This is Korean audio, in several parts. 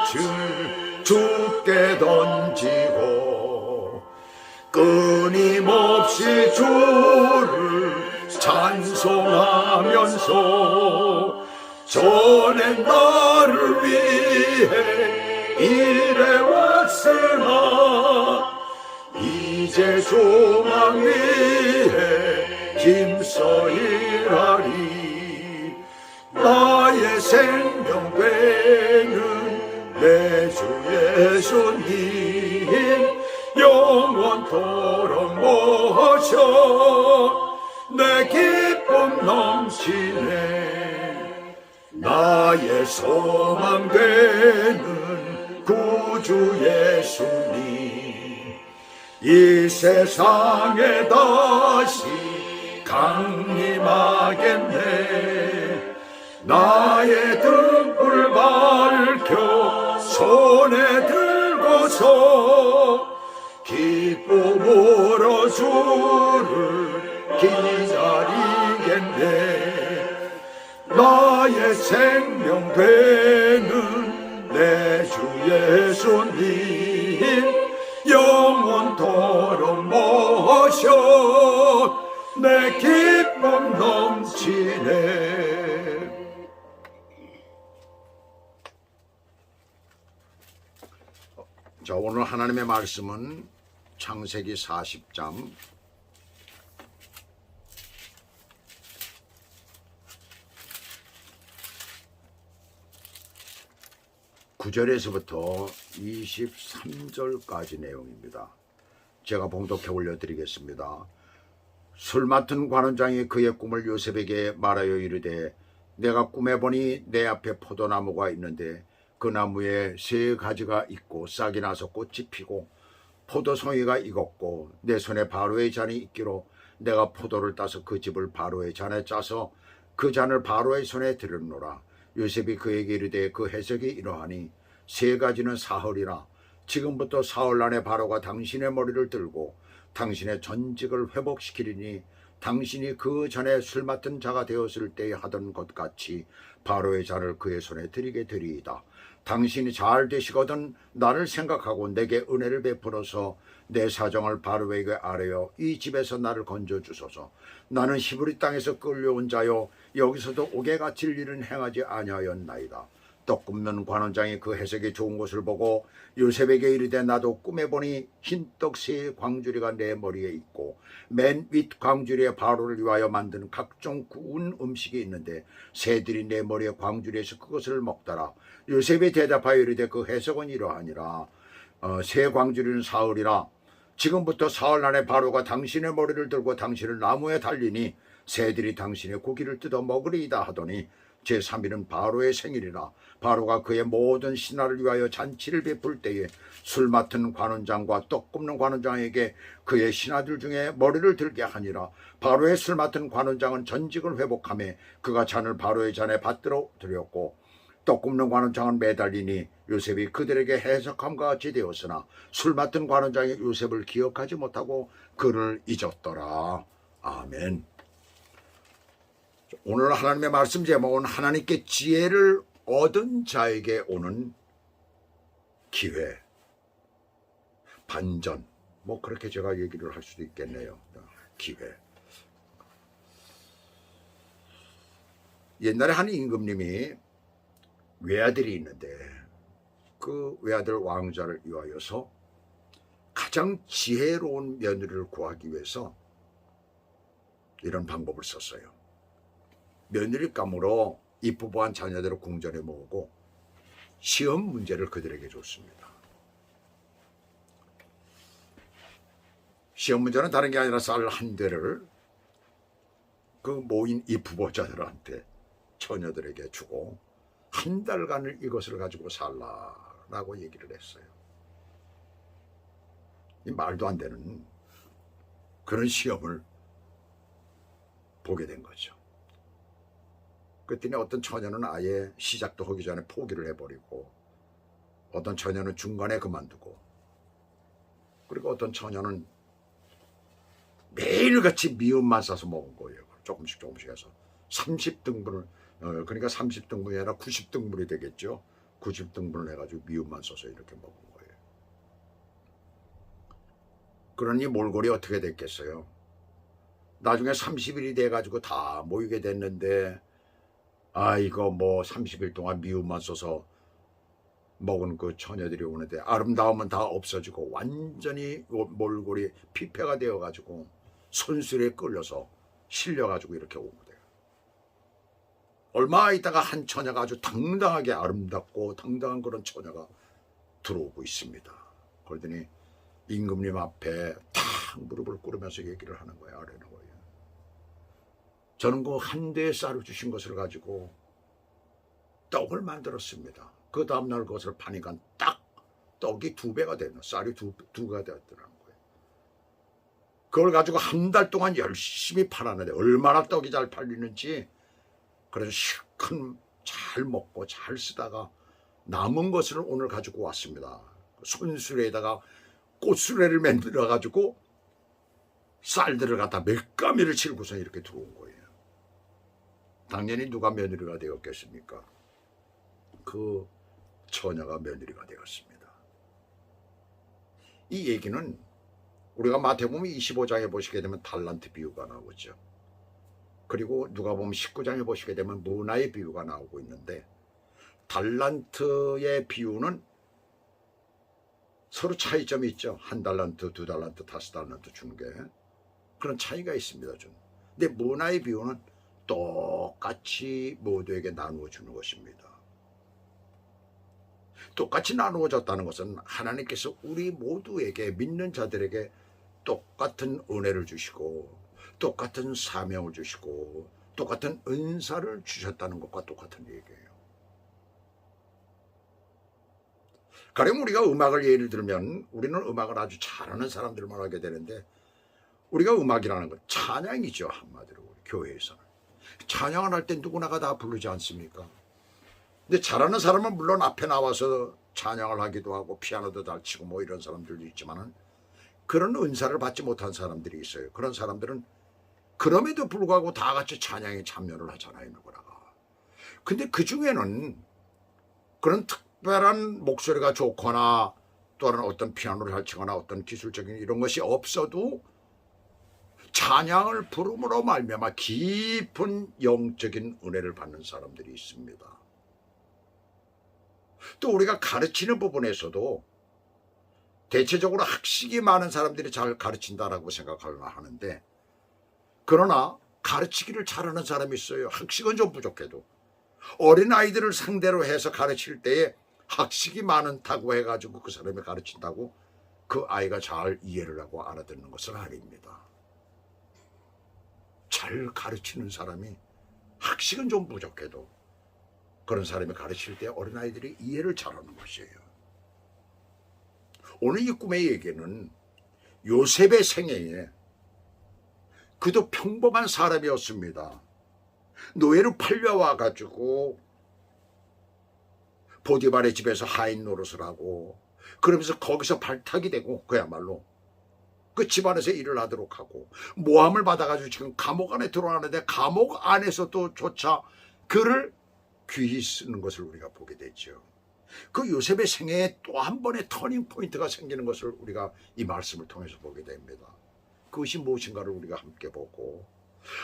값을 주께 던지고 끊임없이 주를 찬송하면서 전에 나를 위해 일해왔으나 이제 조망 위에 힘써 일하리. 나의 생명 되는 내 주 예수님 영원토록 모셔 내 기쁨 넘치네. 나의 소망 되는 구주 예수님 이 세상에 다시 강림하겠네. 나의 등불 밝혀 손에 들고서 기쁨으로 주를 기다리겠네. 나의 생명 되는 내 주 예수님 영원토록 모셔 내 기쁨 넘치네. 자, 오늘 하나님의 말씀은 창세기 40장 9절에서부터 23절까지 내용입니다. 제가 봉독해 올려드리겠습니다. 술 맡은 관원장이 그의 꿈을 요셉에게 말하여 이르되 내가 꿈에 보니 내 앞에 포도나무가 있는데 그 나무에 3가지가 있고 싹이 나서 꽃이 피고 포도송이가 익었고 내 손에 바로의 잔이 있기로 내가 포도를 따서 그 즙을 바로의 잔에 짜서 그 잔을 바로의 손에 들었노라. 요셉이 그에게 이르되 그 해석이 이러하니 3가지는 사흘이라. 지금부터 사흘 안에 바로가 당신의 머리를 들고 당신의 전직을 회복시키리니 당신이 그 전에 술 맡은 자가 되었을 때 하던 것 같이 바로의 잔을 그의 손에 드리게 되리이다. 당신이 잘 되시거든 나를 생각하고 내게 은혜를 베풀어서 내 사정을 바로에게 아뢰어 이 집에서 나를 건져 주소서. 나는 히브리 땅에서 끌려온 자요 여기서도 옥에 갇힐 일은 행하지 아니하였나이다. 떡 굽는 관원장이 그 해석이 좋은 것을 보고 요셉에게 이르되 나도 꿈에 보니 흰떡 3광주리가 내 머리에 있고 맨 윗 광주리에 바로를 위하여 만든 각종 구운 음식이 있는데 새들이 내 머리에 광주리에서 그것을 먹더라. 요셉이 대답하여 이르되 그 해석은 이러하니라. 3광주리는 사흘이라. 지금부터 사흘 안에 바로가 당신의 머리를 들고 당신을 나무에 달리니 새들이 당신의 고기를 뜯어 먹으리이다 하더니 제3일은 바로의 생일이라. 바로가 그의 모든 신하를 위하여 잔치를 베풀 때에 술 맡은 관원장과 떡 굽는 관원장에게 그의 신하들 중에 머리를 들게 하니라. 바로의 술 맡은 관원장은 전직을 회복하며 그가 잔을 바로의 잔에 받들어 드렸고 떡 굽는 관원장은 매달리니 요셉이 그들에게 해석함과 같이 되었으나 술 맡은 관원장이 요셉을 기억하지 못하고 그를 잊었더라. 아멘. 오늘 하나님의 말씀 제목은 하나님께 지혜를 얻은 자에게 오는 기회, 반전, 뭐 그렇게 제가 얘기를 할 수도 있겠네요. 기회. 옛날에 한 임금님이 외아들이 있는데 그 외아들 왕자를 위하여서 가장 지혜로운 며느리를 구하기 위해서 이런 방법을 썼어요. 며느리감으로 이쁘보한 자녀들을 궁전에 모으고 시험 문제를 그들에게 줬습니다. 시험 문제는 다른 게 아니라 쌀 한 대를 그 모인 이쁘보자들한테 처녀들에게 주고 한 달간을 이것을 가지고 살라라고 얘기를 했어요. 이 말도 안 되는 그런 시험을 보게 된 거죠. 그랬더니 어떤 처녀는 아예 시작도 하기 전에 포기를 해버리고 어떤 처녀는 중간에 그만두고 그리고 어떤 처녀는 매일같이 미음만 싸서 먹은 거예요. 조금씩 해서 30등분을 그러니까 30등분이 아니라 90등분이 되겠죠. 90 등분을 해가지고 미음만 써서 이렇게 먹은 거예요. 그러니 몰골이 어떻게 됐겠어요? 나중에 30일이 돼가지고 다 모이게 됐는데 이거 뭐 30일 동안 미음만 써서 먹은 그 처녀들이 오는데 아름다움은 다 없어지고 완전히 몰골이 피폐가 되어가지고 손수레에 끌려서 실려가지고 이렇게 오고 돼요. 얼마 있다가 한 처녀가 아주 당당하게 아름답고 당당한 그런 처녀가 들어오고 있습니다. 그러더니 임금님 앞에 탁 무릎을 꿇으면서 얘기를 하는 거예요. 아래는 거예요. 저는 그 한 대의 쌀을 주신 것을 가지고 떡을 만들었습니다. 그 다음날 그것을 파니까 딱 떡이 2배가 되는 쌀이 두 배가 되었더라는 거예요. 그걸 가지고 한 달 동안 열심히 팔았는데 얼마나 떡이 잘 팔리는지 그래서 실컷 잘 먹고 잘 쓰다가 남은 것을 오늘 가지고 왔습니다. 손수레에다가 꽃수레를 만들어 가지고 쌀들을 갖다 몇가미를 칠고서 이렇게 들어온 거예요. 당연히 누가 며느리가 되었겠습니까? 그 처녀가 며느리가 되었습니다. 이 얘기는 우리가 마태복음 25장에 보시게 되면 달란트 비유가 나오죠. 그리고 누가복음 19장에 보시게 되면 문화의 비유가 나오고 있는데 달란트의 비유는 서로 차이점이 있죠. 1달란트, 2달란트, 5달란트 주는 게 그런 차이가 있습니다. 근데 문화의 비유는 똑같이 모두에게 나누어 주는 것입니다. 똑같이 나누어졌다는 것은 하나님께서 우리 모두에게 믿는 자들에게 똑같은 은혜를 주시고 똑같은 사명을 주시고 똑같은 은사를 주셨다는 것과 똑같은 얘기예요. 가령 우리가 음악을 예를 들면 우리는 음악을 아주 잘하는 사람들만 하게 되는데 우리가 음악이라는 건 찬양이죠. 한마디로 우리 교회에서는 찬양을 할 때 누구나가 다 부르지 않습니까? 근데 잘하는 사람은 물론 앞에 나와서 찬양을 하기도 하고 피아노도 잘 치고 뭐 이런 사람들도 있지만은 그런 은사를 받지 못한 사람들이 있어요. 그런 사람들은 그럼에도 불구하고 다 같이 찬양에 참여를 하잖아요. 누구나가. 근데 그 중에는 그런 특별한 목소리가 좋거나 또는 어떤 피아노를 잘 치거나 어떤 기술적인 이런 것이 없어도 찬양을 부름으로 말미암아 깊은 영적인 은혜를 받는 사람들이 있습니다. 또 우리가 가르치는 부분에서도 대체적으로 학식이 많은 사람들이 잘 가르친다라고 생각하려 하는데 그러나 가르치기를 잘하는 사람이 있어요. 학식은 좀 부족해도 어린아이들을 상대로 해서 가르칠 때에 학식이 많다고 해가지고 그 사람이 가르친다고 그 아이가 잘 이해를 하고 알아듣는 것은 아닙니다. 잘 가르치는 사람이 학식은 좀 부족해도 그런 사람이 가르칠 때 어린아이들이 이해를 잘하는 것이에요. 오늘 이 꿈의 얘기는 요셉의 생애에 그도 평범한 사람이었습니다. 노예로 팔려와가지고 보디발의 집에서 하인 노릇을 하고 그러면서 거기서 발탁이 되고 그야말로 그 집안에서 일을 하도록 하고 모함을 받아가지고 지금 감옥 안에 들어가는데 감옥 안에서도 조차 그를 귀히 쓰는 것을 우리가 보게 되죠. 그 요셉의 생애에 또 한 번의 터닝 포인트가 생기는 것을 우리가 이 말씀을 통해서 보게 됩니다. 그것이 무엇인가를 우리가 함께 보고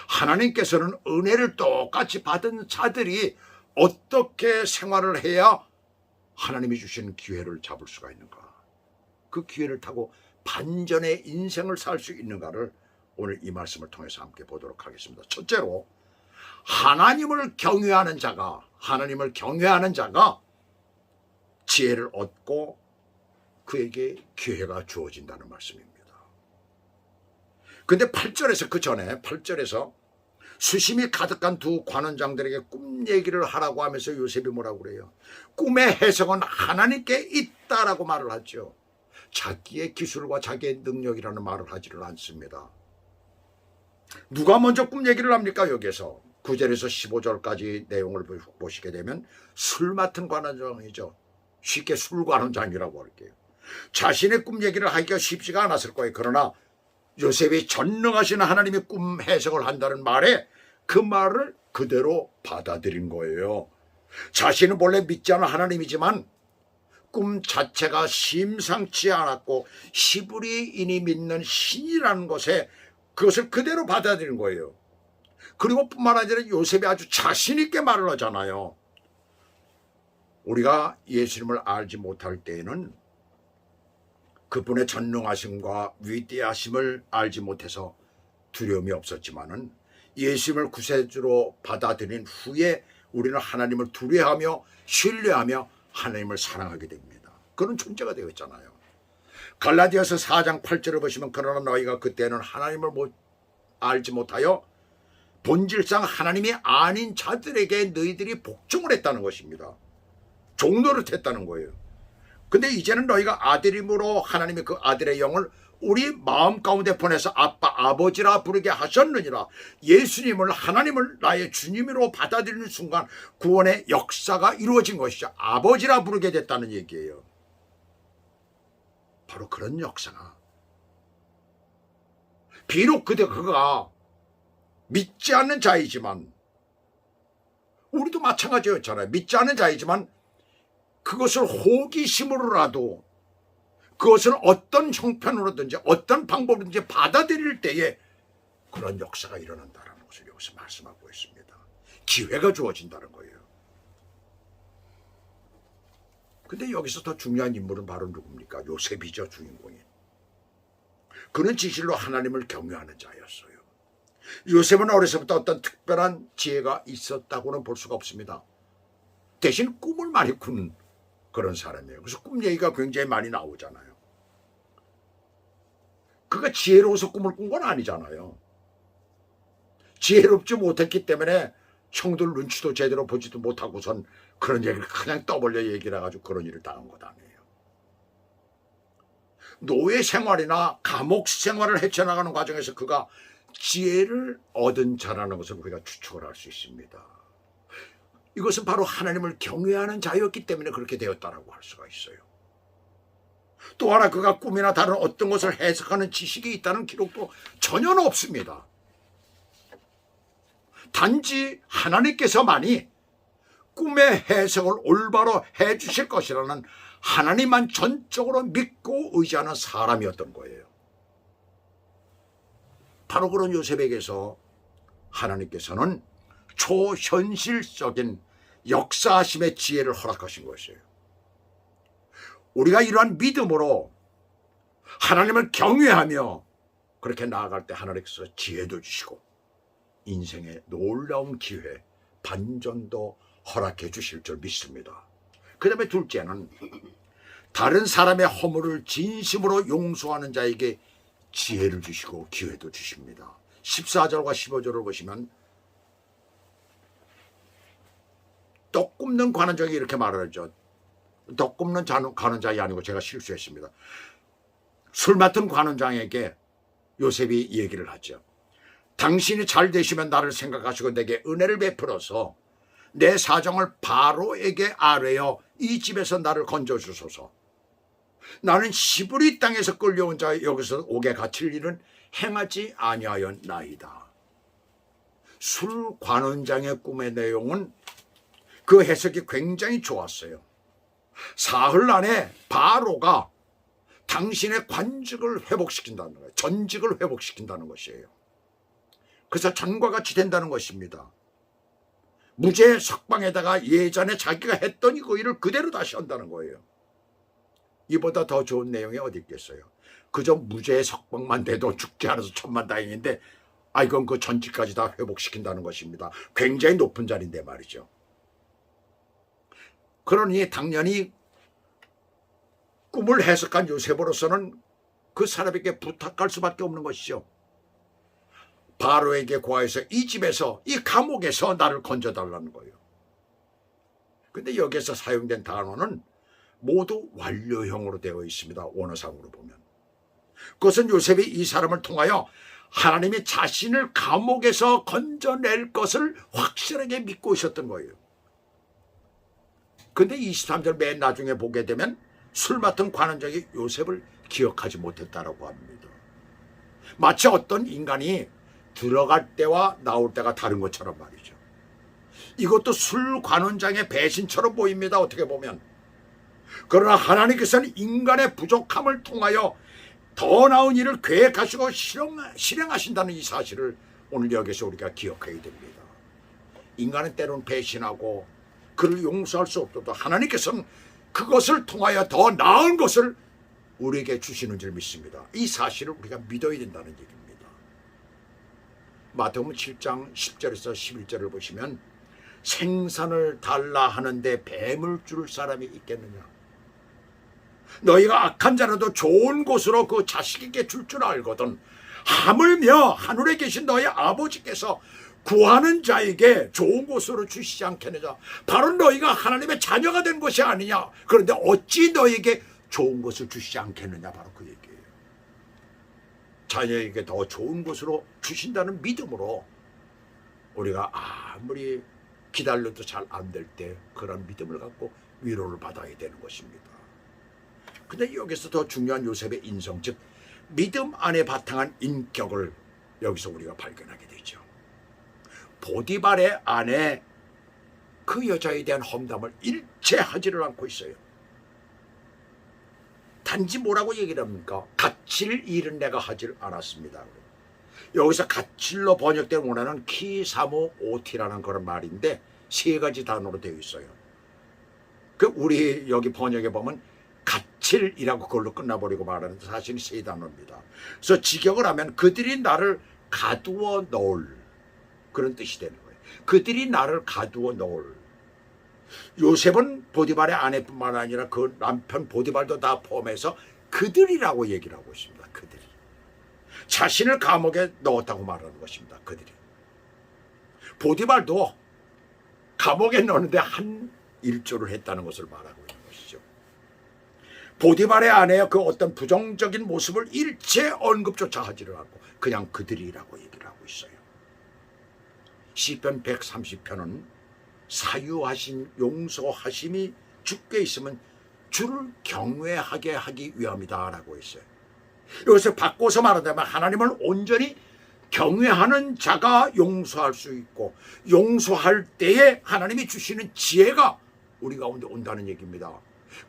하나님께서는 은혜를 똑같이 받은 자들이 어떻게 생활을 해야 하나님이 주신 기회를 잡을 수가 있는가, 그 기회를 타고 반전의 인생을 살 수 있는가를 오늘 이 말씀을 통해서 함께 보도록 하겠습니다. 첫째로 하나님을 경외하는 자가 지혜를 얻고 그에게 기회가 주어진다는 말씀입니다. 근데 8절에서 그 전에 8절에서 수심이 가득한 두 관원장들에게 꿈 얘기를 하라고 하면서 요셉이 뭐라고 그래요? 꿈의 해석은 하나님께 있다라고 말을 하죠. 자기의 기술과 자기의 능력이라는 말을 하지를 않습니다. 누가 먼저 꿈 얘기를 합니까? 여기에서 9절에서 15절까지 내용을 보시게 되면 술 맡은 관원장이죠. 쉽게 술관원장이라고 할게요. 자신의 꿈 얘기를 하기가 쉽지가 않았을 거예요. 그러나 요셉이 전능하신 하나님의 꿈 해석을 한다는 말에 그 말을 그대로 받아들인 거예요. 자신은 본래 믿지 않은 하나님이지만 꿈 자체가 심상치 않았고 히브리인이 믿는 신이라는 것에 그것을 그대로 받아들인 거예요. 그리고 뿐만 아니라 요셉이 아주 자신 있게 말을 하잖아요. 우리가 예수님을 알지 못할 때에는 그분의 전능하심과 위대하심을 알지 못해서 두려움이 없었지만은 예수님을 구세주로 받아들인 후에 우리는 하나님을 두려워하며 신뢰하며 하나님을 사랑하게 됩니다. 그런 존재가 되었잖아요. 갈라디아서 4장 8절을 보시면 그러나 너희가 그때는 하나님을 알지 못하여 본질상 하나님이 아닌 자들에게 너희들이 복종을 했다는 것입니다. 종노릇 했다는 거예요. 근데 이제는 너희가 아들임으로 하나님이 그 아들의 영을 우리 마음 가운데 보내서 아빠 아버지라 부르게 하셨느니라. 예수님을 하나님을 나의 주님으로 받아들이는 순간 구원의 역사가 이루어진 것이죠. 아버지라 부르게 됐다는 얘기예요. 바로 그런 역사가 비록 그가 믿지 않는 자이지만 우리도 마찬가지였잖아요. 믿지 않는 자이지만 그것을 호기심으로라도 그것을 어떤 형편으로든지 어떤 방법이든지 받아들일 때에 그런 역사가 일어난다는 것을 여기서 말씀하고 있습니다. 기회가 주어진다는 거예요. 근데 여기서 더 중요한 인물은 바로 누굽니까? 요셉이죠, 주인공이. 그는 진실로 하나님을 경외하는 자였어요. 요셉은 어려서부터 어떤 특별한 지혜가 있었다고는 볼 수가 없습니다. 대신 꿈을 많이 꾼 그런 사람이에요. 그래서 꿈 얘기가 굉장히 많이 나오잖아요. 그가 지혜로워서 꿈을 꾼 건 아니잖아요. 지혜롭지 못했기 때문에 형들 눈치도 제대로 보지도 못하고선 그런 얘기를 그냥 떠벌려 얘기를 해가지고 그런 일을 당한 것 아니에요. 노예 생활이나 감옥 생활을 헤쳐나가는 과정에서 그가 지혜를 얻은 자라는 것을 우리가 추측을 할 수 있습니다. 이것은 바로 하나님을 경외하는 자였기 때문에 그렇게 되었다라고 할 수가 있어요. 또 하나 그가 꿈이나 다른 어떤 것을 해석하는 지식이 있다는 기록도 전혀 없습니다. 단지 하나님께서만이 꿈의 해석을 올바로 해주실 것이라는 하나님만 전적으로 믿고 의지하는 사람이었던 거예요. 바로 그런 요셉에게서 하나님께서는 초현실적인 역사하심의 지혜를 허락하신 것이에요. 우리가 이러한 믿음으로 하나님을 경외하며 그렇게 나아갈 때 하나님께서 지혜도 주시고 인생의 놀라운 기회, 반전도 허락해 주실 줄 믿습니다. 그 다음에 둘째는 다른 사람의 허물을 진심으로 용서하는 자에게 지혜를 주시고 기회도 주십니다. 14절과 15절을 보시면 떡 굽는 관원장이 이렇게 말을 하죠. 떡 굽는 관원장이 아니고 제가 실수했습니다. 술 맡은 관원장에게 요셉이 얘기를 하죠. 당신이 잘 되시면 나를 생각하시고 내게 은혜를 베풀어서 내 사정을 바로에게 아뢰어 이 집에서 나를 건져주소서. 나는 히브리 땅에서 끌려온 자 여기서 옥에 갇힐 일은 행하지 아니하였나이다. 술 관원장의 꿈의 내용은 그 해석이 굉장히 좋았어요. 사흘 안에 바로가 당신의 관직을 회복시킨다는 거예요. 전직을 회복시킨다는 것이에요. 그래서 전과 같이 된다는 것입니다. 무죄 석방에다가 예전에 자기가 했던 그 일을 그대로 다시 한다는 거예요. 이보다 더 좋은 내용이 어디 있겠어요. 그저 무죄 석방만 돼도 죽지 않아서 천만다행인데 이건 그 전직까지 다 회복시킨다는 것입니다. 굉장히 높은 자리인데 말이죠. 그러니 당연히 꿈을 해석한 요셉으로서는 그 사람에게 부탁할 수밖에 없는 것이죠. 바로에게 고하여서 이 집에서 이 감옥에서 나를 건져달라는 거예요. 근데 여기에서 사용된 단어는 모두 완료형으로 되어 있습니다. 원어상으로 보면. 그것은 요셉이 이 사람을 통하여 하나님이 자신을 감옥에서 건져낼 것을 확실하게 믿고 있었던 거예요. 근데 23절 맨 나중에 보게 되면 술 맡은 관원장이 요셉을 기억하지 못했다라고 합니다. 마치 어떤 인간이 들어갈 때와 나올 때가 다른 것처럼 말이죠. 이것도 술관원장의 배신처럼 보입니다. 어떻게 보면. 그러나 하나님께서는 인간의 부족함을 통하여 더 나은 일을 계획하시고 실행하신다는 이 사실을 오늘 여기서 우리가 기억해야 됩니다. 인간은 때로는 배신하고 그를 용서할 수 없어도 하나님께서는 그것을 통하여 더 나은 것을 우리에게 주시는 줄 믿습니다. 이 사실을 우리가 믿어야 된다는 얘기입니다. 마태복음 7장 10절에서 11절을 보시면 생선을 달라 하는데 뱀을 줄 사람이 있겠느냐. 너희가 악한 자라도 좋은 곳으로 그 자식에게 줄 줄 알거든 하물며 하늘에 계신 너희 아버지께서 구하는 자에게 좋은 곳으로 주시지 않겠느냐. 바로 너희가 하나님의 자녀가 된 것이 아니냐. 그런데 어찌 너희에게 좋은 것을 주시지 않겠느냐. 바로 그 얘기예요. 자녀에게 더 좋은 곳으로 주신다는 믿음으로 우리가 아무리 기다려도 잘 안 될 때 그런 믿음을 갖고 위로를 받아야 되는 것입니다. 근데 여기서 더 중요한 요셉의 인성, 즉 믿음 안에 바탕한 인격을 여기서 우리가 발견하게 되죠. 보디발의 아내 그 여자에 대한 험담을 일체 하지를 않고 있어요. 단지 뭐라고 얘기를 합니까? 가칠 일은 내가 하질 않았습니다. 여기서 가칠로 번역된 원어는 키사모 오티라는 그런 말인데 세 가지 단어로 되어 있어요. 그 우리 여기 번역에 보면 가칠이라고 그걸로 끝나버리고 말하는데 사실은 세 단어입니다. 그래서 직역을 하면 그들이 나를 가두어 넣을 그런 뜻이 되는 거예요. 그들이 나를 가두어 넣을. 요셉은 보디발의 아내뿐만 아니라 그 남편 보디발도 다 포함해서 그들이라고 얘기를 하고 있습니다. 그들이 자신을 감옥에 넣었다고 말하는 것입니다. 그들이. 보디발도 감옥에 넣는데 한 일조를 했다는 것을 말하고 있는 것이죠. 보디발의 아내의 그 어떤 부정적인 모습을 일체 언급조차 하지를 않고 그냥 그들이라고 얘기를 하고 있어요. 시편 130편은 사유하신 용서하심이 주께 있으면 주를 경외하게 하기 위함이다 라고 했어요. 여기서 바꿔서 말하자면 하나님을 온전히 경외하는 자가 용서할 수 있고 용서할 때에 하나님이 주시는 지혜가 우리 가운데 온다는 얘기입니다.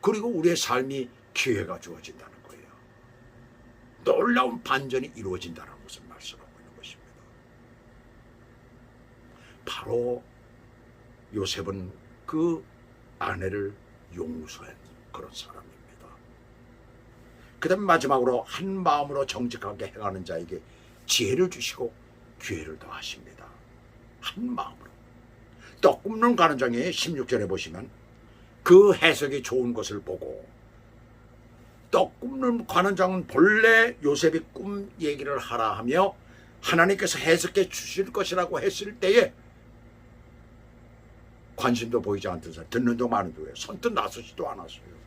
그리고 우리의 삶이 기회가 주어진다는 거예요. 놀라운 반전이 이루어진다는 것을 말씀하고 있는 것입니다. 바로 요셉은 그 아내를 용서한 그런 사람입니다. 그 다음에 마지막으로 한 마음으로 정직하게 행하는 자에게 지혜를 주시고 기회를 더하십니다. 한 마음으로. 떡 굽는 관원장의 16절에 보시면 그 해석이 좋은 것을 보고 떡 굽는 관원장은 본래 요셉이 꿈 얘기를 하라 하며 하나님께서 해석해 주실 것이라고 했을 때에 관심도 보이지 않던 사람, 듣는 동 마는 동에 선뜻 나서지도 않았어요.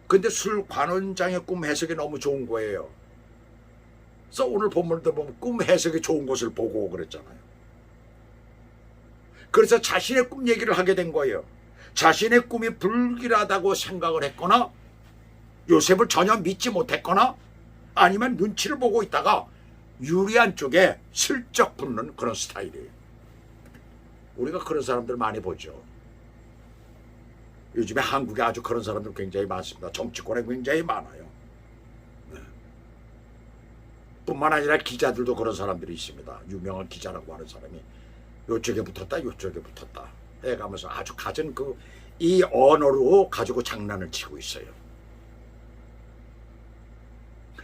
근데 술 관원장의 꿈 해석이 너무 좋은 거예요. 그래서 오늘 본문도 보면 꿈 해석이 좋은 것을 보고 그랬잖아요. 그래서 자신의 꿈 얘기를 하게 된 거예요. 자신의 꿈이 불길하다고 생각을 했거나 요셉을 전혀 믿지 못했거나 아니면 눈치를 보고 있다가 유리한 쪽에 슬쩍 붙는 그런 스타일이에요. 우리가 그런 사람들 많이 보죠. 요즘에 한국에 아주 그런 사람들 굉장히 많습니다. 정치권에 굉장히 많아요. 네. 뿐만 아니라 기자들도 그런 사람들이 있습니다. 유명한 기자라고 하는 사람이 요쪽에 붙었다 요쪽에 붙었다 해가면서 아주 갖은 이 언어로 가지고 장난을 치고 있어요.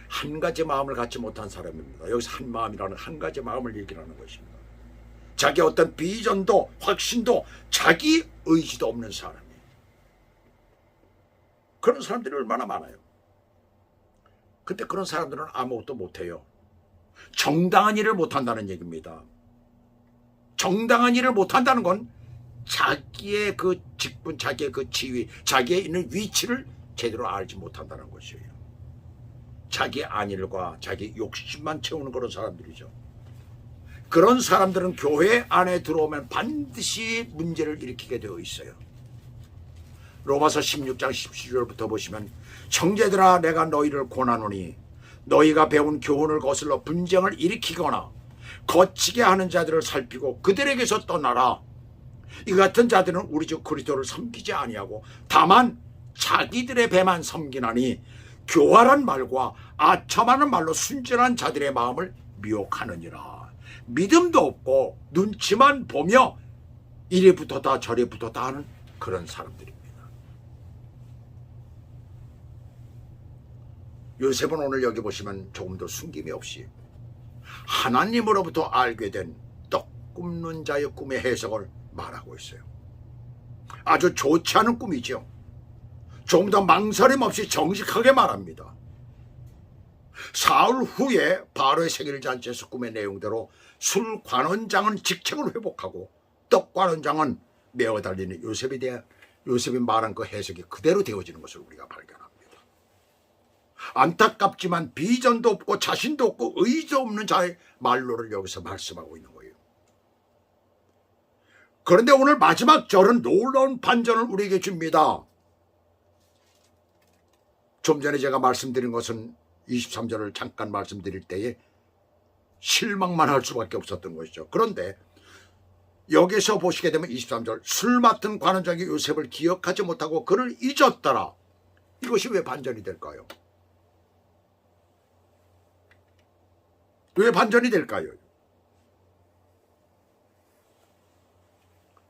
한 가지 마음을 갖지 못한 사람입니다. 여기서 한 마음이라는 한 가지 마음을 얘기하는 것입니다. 자기 어떤 비전도 확신도 자기 의지도 없는 사람이. 그런 사람들이 얼마나 많아요. 근데 그런 사람들은 아무것도 못해요. 정당한 일을 못한다는 얘기입니다. 정당한 일을 못한다는 건 자기의 그 직분, 자기의 그 지위, 자기의 있는 위치를 제대로 알지 못한다는 것이에요. 자기의 안일과 자기 욕심만 채우는 그런 사람들이죠. 그런 사람들은 교회 안에 들어오면 반드시 문제를 일으키게 되어 있어요. 로마서 16장 17절부터 보시면 형제들아 내가 너희를 권하노니 너희가 배운 교훈을 거슬러 분쟁을 일으키거나 거치게 하는 자들을 살피고 그들에게서 떠나라. 이 같은 자들은 우리 주 그리스도를 섬기지 아니하고 다만 자기들의 배만 섬기나니 교활한 말과 아첨하는 말로 순전한 자들의 마음을 미혹하느니라. 믿음도 없고 눈치만 보며 이리 붙었다 저리 붙었다 하는 그런 사람들입니다. 요셉은 오늘 여기 보시면 조금 더 숨김이 없이 하나님으로부터 알게 된 떡 굽는 자의 꿈의 해석을 말하고 있어요. 아주 좋지 않은 꿈이죠. 조금 더 망설임 없이 정직하게 말합니다. 사흘 후에 바로의 생일잔치에서 꿈의 내용대로 술 관원장은 직책을 회복하고 떡 관원장은 메어 달리는 요셉에 대한 요셉이 말한 그 해석이 그대로 되어지는 것을 우리가 발견합니다. 안타깝지만 비전도 없고 자신도 없고 의지도 없는 자의 말로를 여기서 말씀하고 있는 거예요. 그런데 오늘 마지막 절은 놀라운 반전을 우리에게 줍니다. 좀 전에 제가 말씀드린 것은 23절을 잠깐 말씀드릴 때에 실망만 할 수밖에 없었던 것이죠. 그런데 여기서 보시게 되면 23절 술 맡은 관원장이 요셉을 기억하지 못하고 그를 잊었더라. 이것이 왜 반전이 될까요? 왜 반전이 될까요?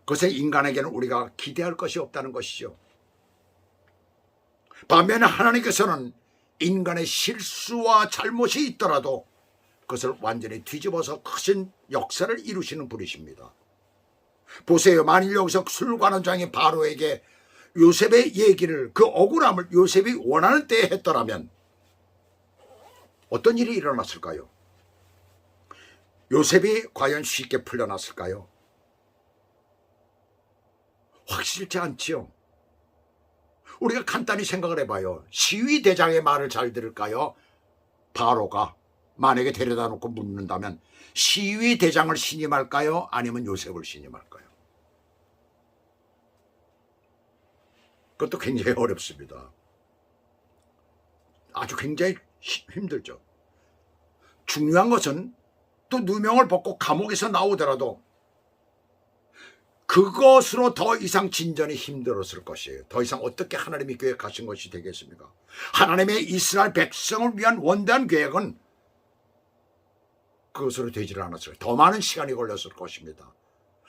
그것은 인간에게는 우리가 기대할 것이 없다는 것이죠. 반면에 하나님께서는 인간의 실수와 잘못이 있더라도 그것을 완전히 뒤집어서 크신 역사를 이루시는 분이십니다. 보세요. 만일 여기서 술관원장이 바로에게 요셉의 얘기를 그 억울함을 요셉이 원하는 때에 했더라면 어떤 일이 일어났을까요? 요셉이 과연 쉽게 풀려났을까요? 확실치 않지요. 우리가 간단히 생각을 해봐요. 시위대장의 말을 잘 들을까요? 바로가 만약에 데려다 놓고 묻는다면 시위대장을 신임할까요? 아니면 요셉을 신임할까요? 그것도 굉장히 어렵습니다. 아주 굉장히 힘들죠. 중요한 것은 또 누명을 벗고 감옥에서 나오더라도 그것으로 더 이상 진전이 힘들었을 것이에요. 더 이상 어떻게 하나님이 계획하신 것이 되겠습니까? 하나님의 이스라엘 백성을 위한 원대한 계획은 그것으로 되지를 않았어요. 더 많은 시간이 걸렸을 것입니다.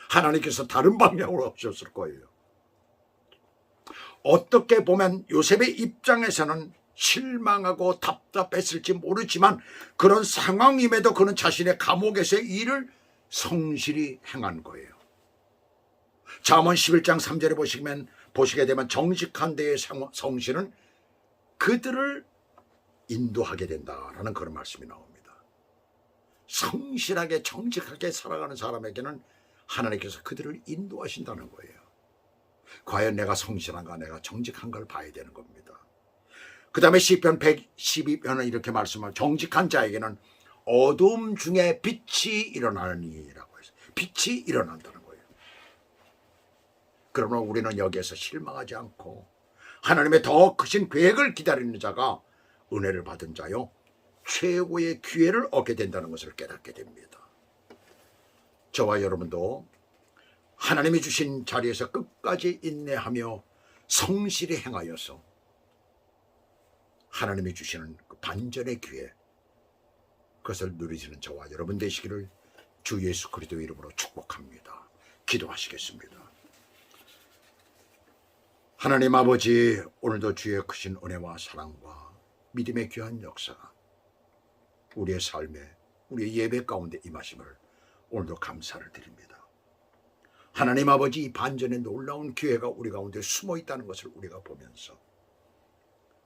하나님께서 다른 방향으로 없었을 거예요. 어떻게 보면 요셉의 입장에서는 실망하고 답답했을지 모르지만 그런 상황임에도 그는 자신의 감옥에서의 일을 성실히 행한 거예요. 잠언 11장 3절에 보시게 되면 정직한 데의 성실은 그들을 인도하게 된다라는 그런 말씀이 나옵니다. 성실하게 정직하게 살아가는 사람에게는 하나님께서 그들을 인도하신다는 거예요. 과연 내가 성실한가 내가 정직한가를 봐야 되는 겁니다. 그 다음에 시편 112편은 이렇게 말씀하고 정직한 자에게는 어둠 중에 빛이 일어나니라고 해서 빛이 일어난다는 거예요. 그러나 우리는 여기에서 실망하지 않고 하나님의 더 크신 계획을 기다리는 자가 은혜를 받은 자요 최고의 기회를 얻게 된다는 것을 깨닫게 됩니다. 저와 여러분도 하나님이 주신 자리에서 끝까지 인내하며 성실히 행하여서 하나님이 주시는 그 반전의 기회 그것을 누리시는 저와 여러분 되시기를 주 예수 그리스도 이름으로 축복합니다. 기도하시겠습니다. 하나님 아버지, 오늘도 주의 크신 은혜와 사랑과 믿음의 귀한 역사가 우리의 삶에 우리의 예배 가운데 임하심을 오늘도 감사를 드립니다. 하나님 아버지, 이 반전의 놀라운 기회가 우리 가운데 숨어 있다는 것을 우리가 보면서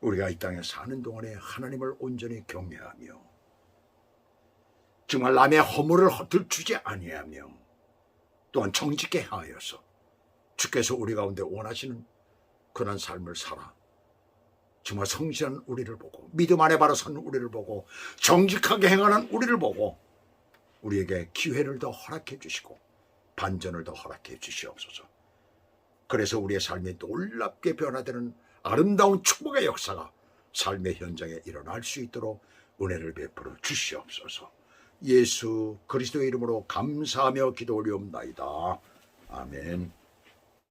우리가 이 땅에 사는 동안에 하나님을 온전히 경외하며 정말 남의 허물을 들추지 아니하며 또한 정직게 하여서 주께서 우리 가운데 원하시는 그런 삶을 살아 정말 성실한 우리를 보고 믿음 안에 바로 서는 우리를 보고 정직하게 행하는 우리를 보고 우리에게 기회를 더 허락해 주시고 반전을 더 허락해 주시옵소서. 그래서 우리의 삶이 놀랍게 변화되는 아름다운 축복의 역사가 삶의 현장에 일어날 수 있도록 은혜를 베풀어 주시옵소서. 예수 그리스도의 이름으로 감사하며 기도 올리옵나이다. 아멘.